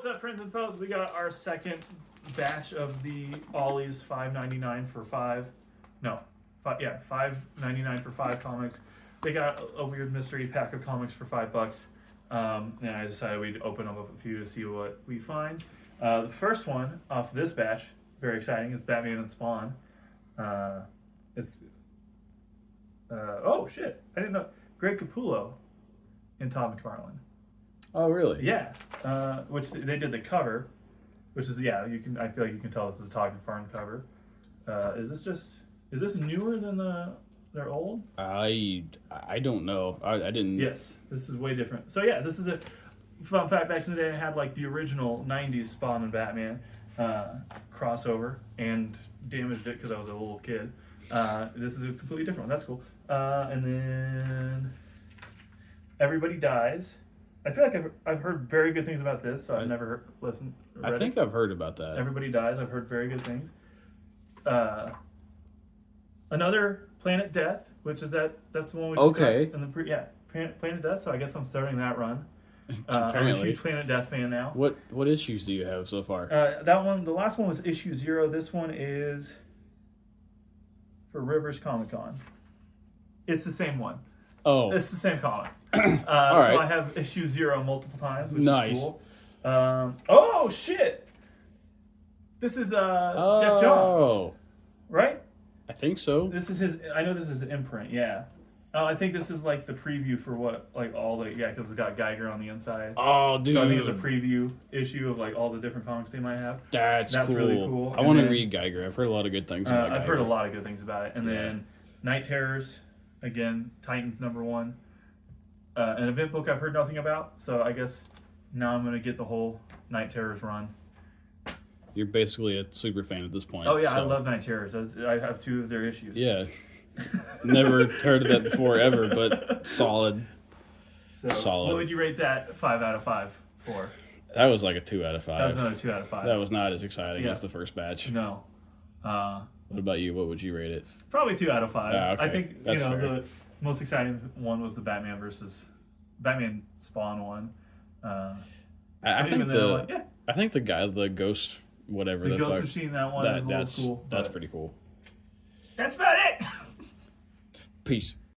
What's up, friends and foes? We got our second batch of the Ollies $5.99 for $5.99 for 5 comics. They got a weird mystery pack of comics for $5. And I decided we'd open up a few to see what we find. The first one off this batch, very exciting, is Batman and Spawn. Oh shit! I didn't know. Greg Capullo and Todd McFarlane. Oh, really? Yeah, which they did the cover, which is you can. I feel like you can tell this is a Todd McFarlane cover. Is this newer than their old? I don't know. I didn't. Yes, this is way different. So yeah, this is a fun fact. Back in the day, I had like the original '90s Spawn and Batman crossover, and damaged it because I was a little kid. This is a completely different one. That's cool. And then Everybody Dies. I feel like I've heard very good things about this, so I've never listened. I think I've heard about that. Everybody Dies. I've heard very good things. Another Planet Death, which is that's the one we just got in the Planet Death. So I guess I'm starting that run. I'm a huge Planet Death fan now. What issues do you have so far? That one, the last one was issue 0. This one is for Rivers Comic Con. It's the same one. Oh, it's the same comic. All right. So I have issue 0 multiple times, which nice. is cool. Oh shit! This is Jeff Johns, right? I think so. This is his. I know this is imprint. Yeah. I think this is like the preview for what because it's got Geiger on the inside. Oh, dude! So I think it's a preview issue of like all the different comics they might have. That's cool. Really cool. I want to read Geiger. I've heard a lot of good things about Geiger. I've heard a lot of good things about it. And then Night Terrors, again, Titans #1. An event book I've heard nothing about, so I guess now I'm going to get the whole Night Terrors run. You're basically a super fan at this point. Oh yeah, so. I love Night Terrors. I have 2 of their issues. Yeah. Never heard of that before ever, but solid. Solid. What would you rate that 5 out of 5 for? That was like a 2 out of 5. That was another 2 out of 5. That was not as exciting as the first batch. No. What about you? What would you rate it? Probably 2 out of 5. Okay. I think That's fair. The most exciting one was the Batman Spawn one. I think the ghost whatever the ghost fuck, machine, that one is a little cool. That's pretty cool. That's about it. Peace.